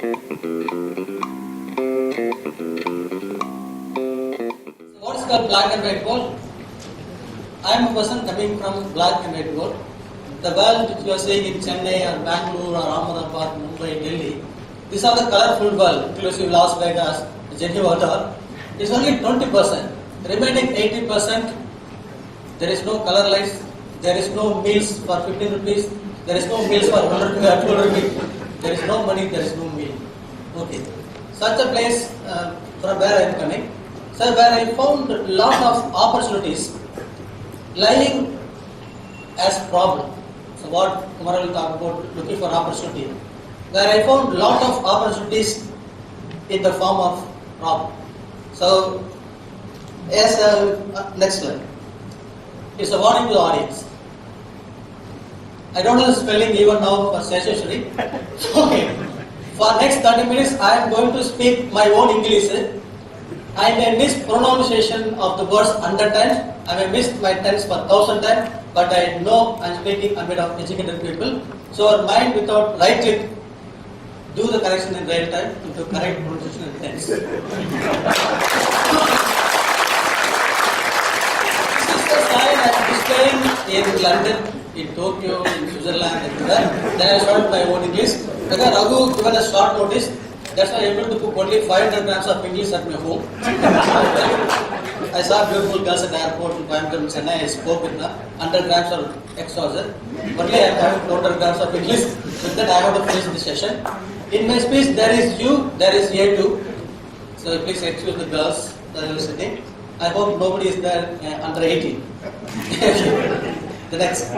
What is called black and white world? I am a person coming from black and white world. The world which you are saying in Chennai or Bangalore or Ahmedabad, Mumbai, Delhi, these are the colorful world, inclusive Las Vegas, Geneva, is only 20%. The remaining 80%, there is no color lights, there is no meals for 15 rupees, there is no meals for 100 rupees, there is no money, there is no meal. Okay. Such a place from where I am coming, so where I found a lot of opportunities lying as problem. So what Kumar will talk about, looking for opportunity, where I found a lot of opportunities in the form of problem. So, as next slide, it's a warning to the audience. I don't know the spelling even now for statutory. Okay. For next 30 minutes, I am going to speak my own English. I may miss pronunciation of the words 100 times. I may miss my tense for 1000 times. But I know I am speaking amid of educated people. So our mind without right click, do the correction in real time into correct pronunciation and tense. Sister Stein, I am staying in London, in Tokyo, in Switzerland, everywhere. Then I started my own English. Because Raghu given a short notice, that's why I am able to cook only 500 grams of English at my home. I saw beautiful girls at the airport in Coimbatore, Chennai. I spoke with them. 100 grams of exhausted. Only I am having 200 grams of English. With that, I have to finish the session. In my speech, there is you, there is here too. So please excuse the girls that are sitting. I hope nobody is there under 18. The next.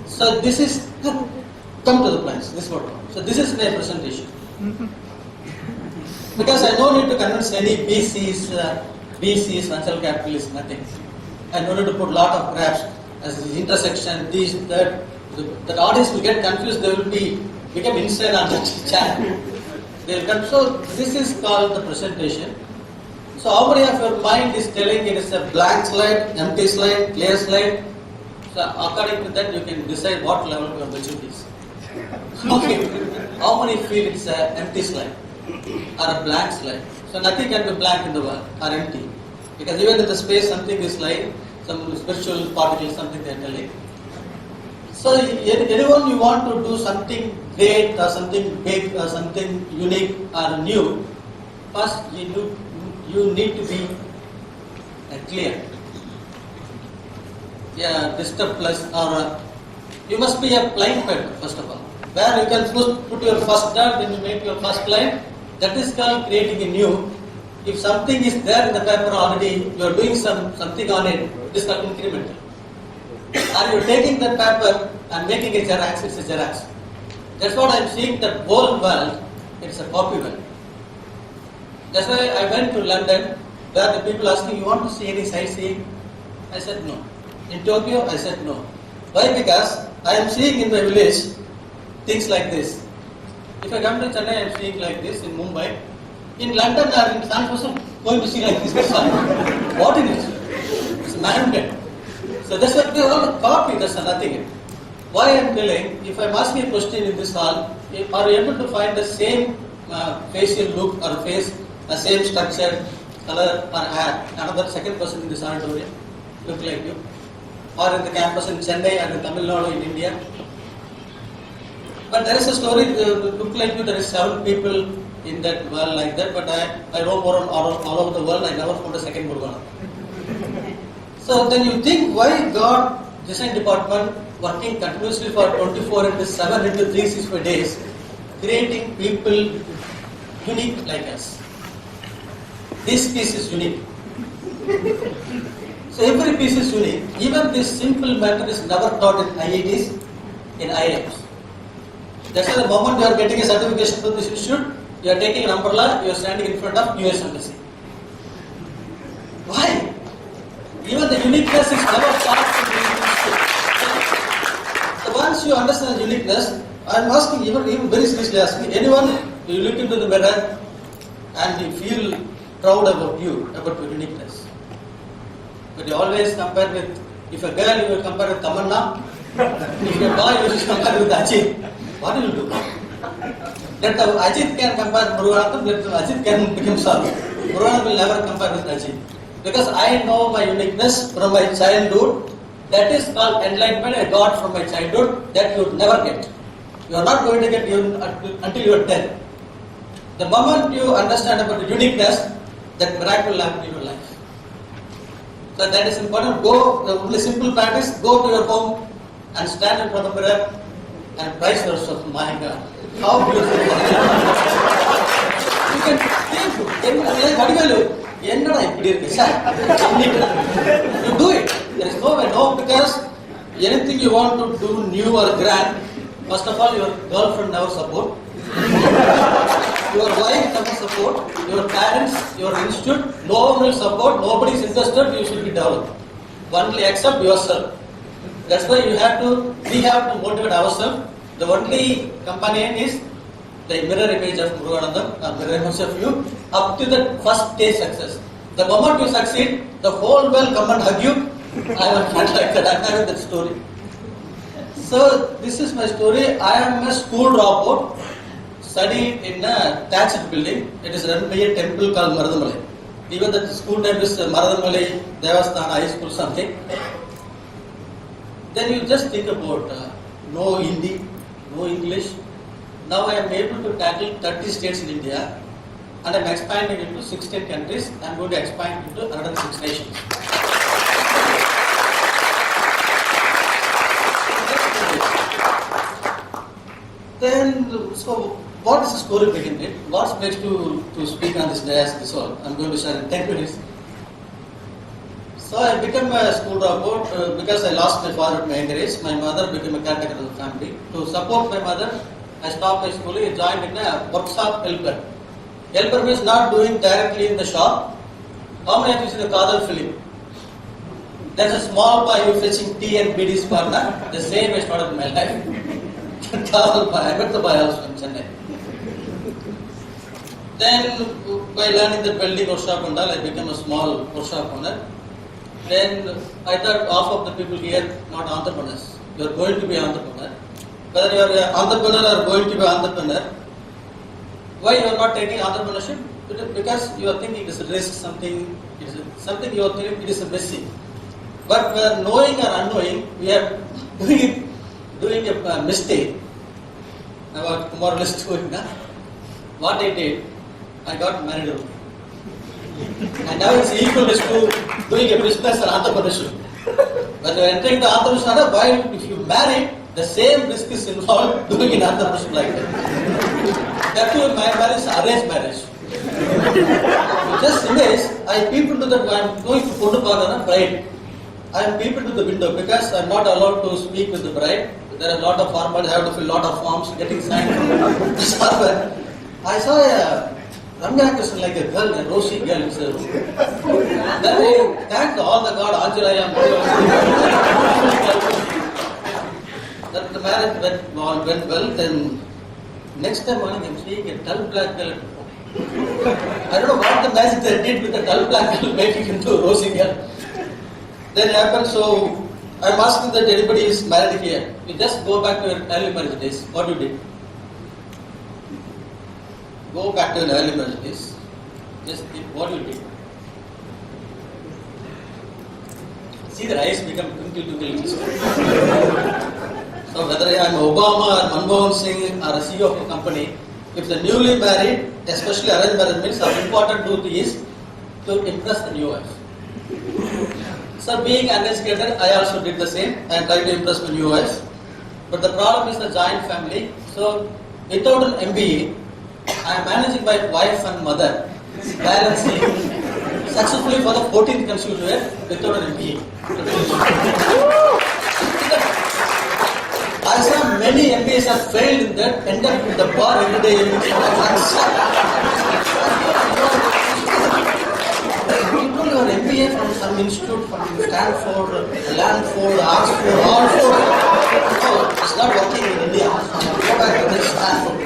So this is, come to the points, this photo. So this is my presentation. Because I don't need to convince any BCs, financial capitalists, nothing. I don't need to put a lot of graphs as the intersection, this, that. The audience will get confused, they will become insane on the chat. They will come. So this is called the presentation. So how many of your mind is telling it is a blank slide, empty slide, clear slide? So according to that you can decide what level your maturity is. Okay. How many feel it's an empty slide or a blank slide? So nothing can be blank in the world or empty. Because even in the space something is lying, some spiritual particle, something they are telling. So anyone you want to do something great or something big or something unique or new, first you need to be clear. Yeah, disturb plus or you must be a blind paper first of all. Where you can put your first dot, then you make your first line. That is called creating a new. If something is there in the paper already, you are doing something on it, it is called incremental. Are you taking that paper and making a xerox? It's a xerox. That's what I am seeing, that whole world, it's a copy world. That's why I went to London, where the people asking, you want to see any sightseeing? I said no. In Tokyo, I said no. Why? Because I am seeing in my village things like this. If I come to Chennai, I am seeing like this. In Mumbai, in London or in San Francisco, going to see like this. What is it? It's man-made. So that's why they all copy. That's nothing. Why I am telling? If I am asking a question in this hall, are you able to find the same facial look or face, the same structure, color or hair? Another second person in this auditorium look like you, or in the campus in Chennai or in Tamil Nadu in India. But there is a story, look like you, there is 7 people in that world like that, but I roam around all over the world, I never found a second Muruganantham. So then you think, why God design department working continuously for 24 into 7 into 365 days, creating people unique like us. This piece is unique. So every piece is unique. Even this simple matter is never taught in IITs, in IIMs. That's why the moment you are getting a certification from this institute, you are taking an umbrella, you are standing in front of US Embassy. Why? Even the uniqueness is never taught in the institute. So once you understand the uniqueness, I am asking, even very seriously asking, anyone, you look into the mirror and you feel proud about your uniqueness. But you always compare with, if a girl you will compare with Tamanna, if a boy you will compare with Achi, what will you do? Let the Ajit can compare Muruganantham, let the Ajit can become Saru. Muruganantham will never compare with Ajit. Because I know my uniqueness from my childhood. That is called enlightenment I got from my childhood that you would never get. You are not going to get even until you are dead. The moment you understand about the uniqueness, that miracle will happen in your life. So that is important. Go, the only simple practice, go to your home and stand in front of the mirror and praise yourself. My God, how beautiful. You can think, what do you do? You do it. There is no way, no, because anything you want to do new or grand, first of all, your girlfriend never support, your wife never support, your parents, your institute, no one will support, nobody is interested, you should be developed. Only accept yourself. That's why we have to motivate ourselves. The only companion is the mirror image of Muruganantham, mirror image of you, up to the first stage success. The moment you succeed, the whole world come and hug you. I am not like that. I am having that story. So this is my story. I am a school dropout, studied in a thatched building. It is run by a temple called Maradhamalai. Even the school name is Maradhamalai Devasthana High School something. Then you just think about no Hindi, no English. Now I am able to tackle 30 states in India, and I am expanding into 16 countries. I am going to expand into another 6 nations. Then, so what is the story behind it? What's next to speak on this day as this all? I'm going to share in 10 minutes. So I became a school dropout because I lost my father at my younger age. My mother became a caretaker of the family. To support my mother, I stopped my schooling, I joined in a workshop helper. Helper means not doing directly in the shop. How many of you see the Kadal film? There's a small boy who fetching tea and BD's partner. The same I started my life. Kadal boy, I met the boy also in Chennai. Then by learning the welding workshop and all, I became a small workshop owner. Then I thought half of the people here not entrepreneurs. You are going to be entrepreneur. Whether you are an entrepreneur or going to be entrepreneur, why you are not taking entrepreneurship? Because you are thinking it is a risk, something you are thinking it is a messy. But whether knowing or unknowing, we are doing a mistake. About moralist doing that. What I did, I got married early. And now it's equal to doing a business or entrepreneurship. When you are entering the entrepreneurship, why if you marry, the same risk is involved doing an entrepreneurship like that. That too, my marriage is arranged marriage. Just imagine, I peep into that I am going to Pondu Pagana bride. I am peep into the window because I am not allowed to speak with the bride. There are a lot of formalities, I have to fill a lot of forms getting signed from the server. I saw a Ramya Krishna like a girl, a rosy girl. Then I thanked all the God, Anjalaya, that the marriage went well. Then next time morning I'm seeing a dull black girl. I don't know what the magic they did with the dull black girl making into a rosy girl. Then it happened, so I'm asking that anybody is married here. You just go back to your early marriage days. What you did? Go back to your early marriage days. Just think what you did. See the eyes become twinkle. So whether I am Obama or Manmohan Singh or a CEO of a company, if the newly married, especially arranged marriage means, our important duty is to impress the new wife. So being uneducated, I also did the same and tried to impress my new wife. But the problem is the joint family. So without an MBA, I am managing my wife and mother, balancing successfully for the 14th consecutive year without an MBA. I saw many MBAs have failed in that, end up with the bar every day. You are MBA from some institute, from Stanford, Lanford, Oxford, all four. No, it's not working in India. Go back to Stanford.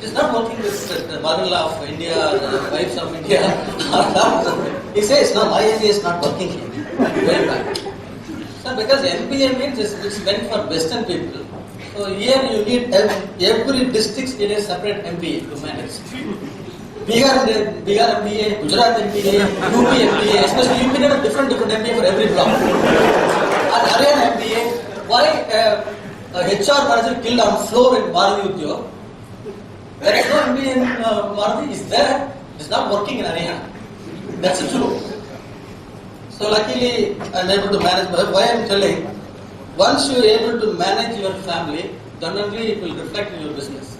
It's not working with the mother-in-law of India, the wives of India. He says, no, my MBA is not working here. Going back. So because MBA means it's meant for Western people. So here you need every district in a separate MBA to manage. Bihar MBA, Gujarat MBA, UP MBA, especially you need a different MBA for every block. And Haryana MBA, why a HR manager killed on floor in Maruti Udyog? There is no MBA in Maruti, is there? It's not working in Haryana. That's true. So luckily I'm able to manage. Why I'm telling, once you are able to manage your family, then only it will reflect in your business.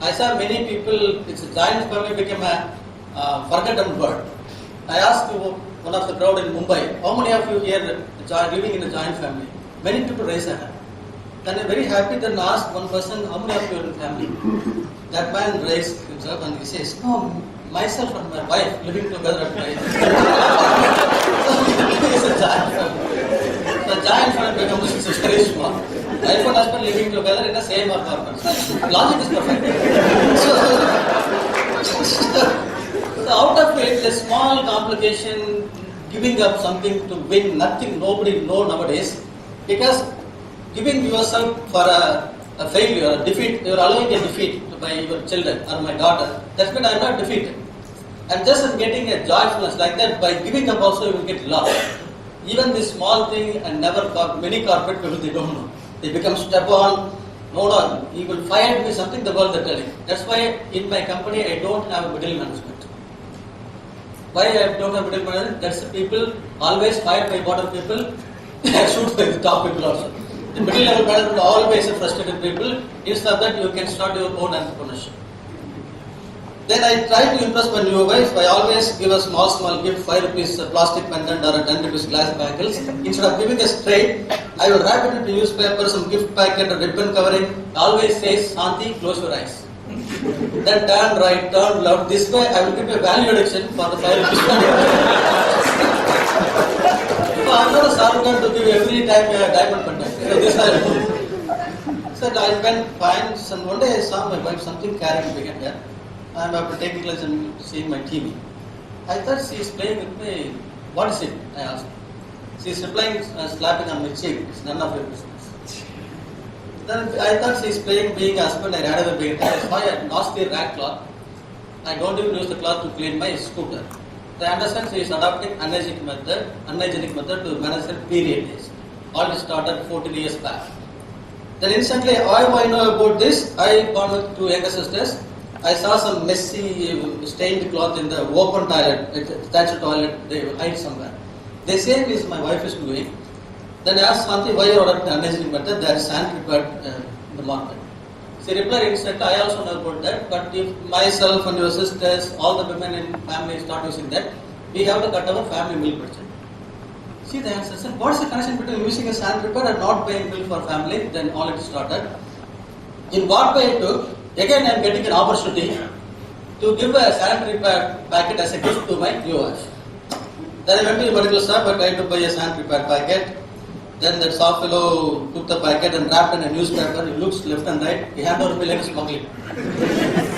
I saw many people, it's a giant family became a forgotten word. I asked one of the crowd in Mumbai, how many of you here living in a giant family? Many people raise their hand. Then I'm very happy then asked one person, how many of you are in family? That man raised himself and he says, no, myself and my wife living together at my it's a giant family. The giant family becomes very small. Wife and husband living together in the same apartment. Logic is perfect. So out of it, a small complication, giving up something to win nothing, nobody know nowadays, because giving yourself for a failure, a defeat, you are allowing a defeat by your children or my daughter. That's when I am not defeated. And just as getting a joyfulness like that, by giving up also you will get lost. Even this small thing and many corporate people, they don't know. They become step on, no, he will fire me something, the world they're telling. That's why in my company I don't have a middle management. Why I don't have middle management? That's the people always fired by bottom people, shoot by the top people also. The middle level management always frustrated people. Instead of that, you can start your own entrepreneurship. Then I try to impress my new wife. I always give a small gift, 5 rupees plastic pendant or a 10 rupees glass bangles. Instead of giving a straight, I will wrap it into newspaper, some gift packet or ribbon covering. Always says, Shanti, close your eyes. Then turn right, turn left. This way I will give a value addiction for the 5 rupees pendant. So I'm not a servant to give every time a diamond pendant. So this I will do. So I went fine. So one day I saw my wife something carrying behind her. I'm after taking class and seeing my TV. I thought she is playing with me. What is it? I asked. She is replying, slapping on my cheek. It's none of your business. Then I thought she is playing being a husband. I ran away being I saw a nasty rat cloth. I don't even use the cloth to clean my scooter. I understand she is adopting unhygienic method to manage her period days. All this started 14 years back. Then instantly, all I know about this, I gone with 2 younger sisters. I saw some messy stained cloth in the open toilet, attached toilet, they hide somewhere. They say this my wife is doing. Then I asked Shanti, why you are adopting unhygienic method? There is sand prepared in the market. She replied instantly, I also know about that, but if myself and your sisters, all the women in family start using that, we have to cut our family milk budget. See the answer, sir, what is the connection between using a sand prepare and not paying milk for family? Then all it started. In what way it took? Again, I am getting an opportunity to give a sanitary pad packet as a gift to my new wife. Then I went to a medical shop and tried to buy a sanitary pad packet. Then that soft fellow took the packet and wrapped in a newspaper. He looks left and right. He handed over me like smuggling.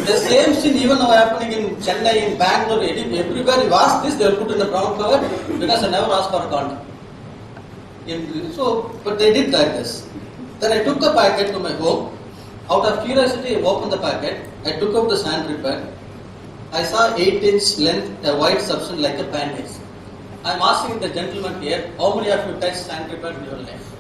The same thing even now happening in Chennai, in Bangalore, everywhere you ask this, they will put in a brown cover because I never asked for a condom. But they did like this. Then I took the packet to my home. Out of curiosity, I opened the packet. I took out the sanitary pad. I saw 8-inch length, a white substance like a bandage. I am asking the gentleman here, how many of you touched sanitary pad in your life?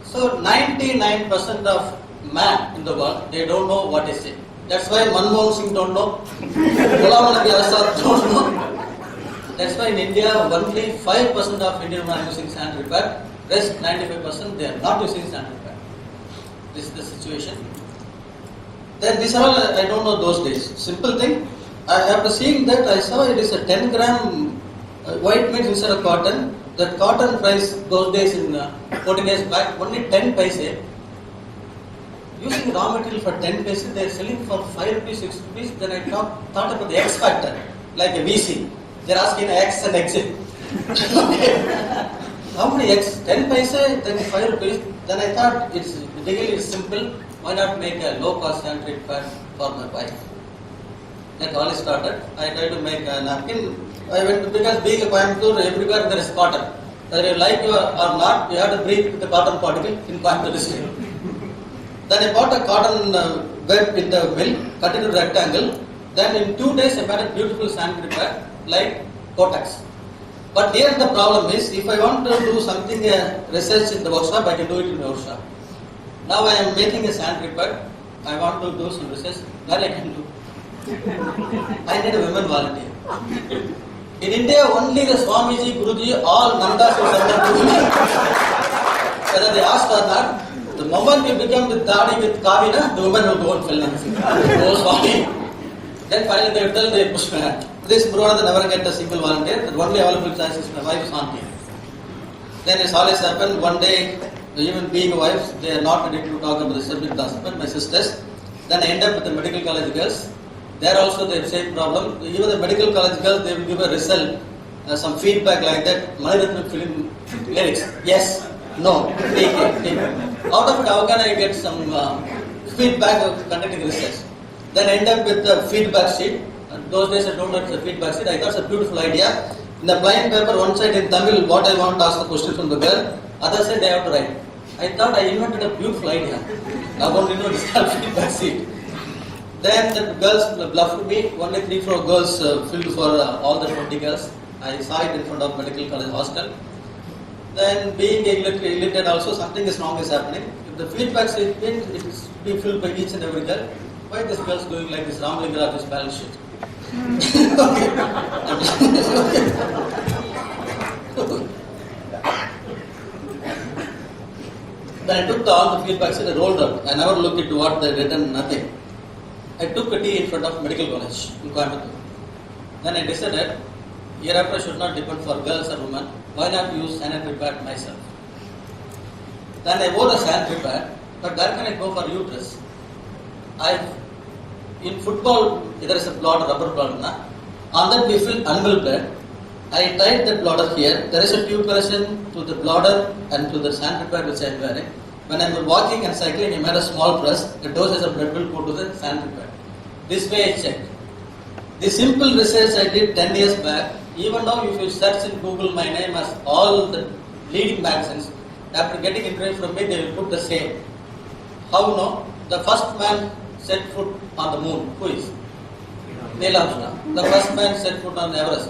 So 99% of man in the world, they don't know what is it. That's why Manmohan Singh don't know. Ghulam Nabi Azad don't know. That's why in India, only 5% of Indian men are using sanitary pad. Rest 95% they are not using sanitary pad. This is the situation. Then these are all I don't know those days. Simple thing. After seeing that, I saw it is a 10 gram white meat instead of cotton. That cotton price those days in 14 years back only 10 paise. Using raw material for 10 paise, they are selling for 5 rupees, 6 rupees. Then I thought about the X factor, like a VC. They are asking X and exit. How many X? 10 paise, then 5 rupees. Then I thought it's really simple. Why not make a low cost sanitary pad for my wife? That all started. I tried to make a napkin. I went to, because being a Coimbatore, everywhere there is cotton. Whether you like or not, you have to breathe with the cotton particle in Coimbatore district. Then I bought a cotton web in the mill, cut it into rectangle. Then in 2 days I made a beautiful sanitary pad like Kotex. But here the problem is, if I want to do something research in the workshop, I can do it in the workshop. Now I am making a sanitary pad. I want to do some research. Where I can do? I need a women volunteer. In India, only the Swamiji, Guruji, all Nandas will surrender to me. Whether they ask or not, the moment you become with Dadi, with Kavina, the women will go and fill nothing. Oh, Swami. Then finally they will tell they push me. This Muruganantham never get a single volunteer. The only available chance is my wife's auntie. Then it's always happened. One day, even being a wife, they are not ready to talk about the subject with the husband, my sisters. Then I end up with the medical college girls. There also the same problem. Even the medical college girls, they will give a result, some feedback like that. Maniratnam film lyrics. Yes, no, take it. Out of it, how can I get some feedback of conducting research? Then I end up with the feedback sheet. Those days I don't have the feedback sheet. I got a beautiful idea. In the blind paper, one side in Tamil, what I want to ask the question from the girl. Other side I have to write. I thought I invented a beautiful idea. Now only know this feedback sheet. Then the girls bluffed me. Only 3-4 girls filled for all the 20 girls. I saw it in front of medical college hostel. Then being illiterate also, something is wrong is happening. If the feedback sheet means it is being filled by each and every girl, why this girl is doing like this Ramlinga of this balance sheet? Okay. Then I took all the feedbacks and I rolled up. I never looked into what they written, nothing. I took a tea in front of medical college in Coimbatore. Then I decided, hereafter I should not depend for girls or women. Why not use sanitary pad myself? Then I wore a sanitary pad, but where can I go for uterus? In football, there is a bladder, rubber bladder. On that we fill animal blood. I tied the bladder here. There is a tube connection to the bladder and to the sanitary pad which I am wearing. When I am walking and cycling, I made a small press. The doses of blood will go to the sanitary pad. This way I checked. The simple research I did 10 years back, even now if you search in Google my name as all the leading magazines, after getting interview from me, they will put the same. How no? The first man set foot on the moon. Who is? Neil Armstrong. The first man set foot on Everest.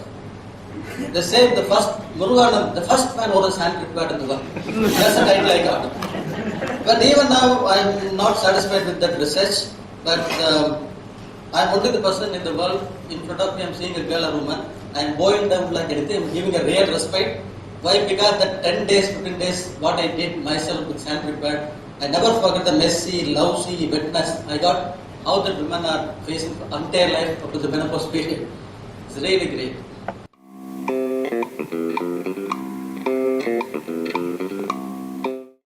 They say the first Muruganantham, the first man wore a sanitary pad in the world. That's the title I got. But even now, I am not satisfied with that research. But I am only the person in the world. In front of me, I am seeing a girl or woman. I am bowing down like anything. I am giving a real respite. Why? Because that 10 days, 15 days, what I did myself with sanitary pad, I never forget the messy, lousy wetness I got. How the women are facing entire life up to the menopause period. It's really great.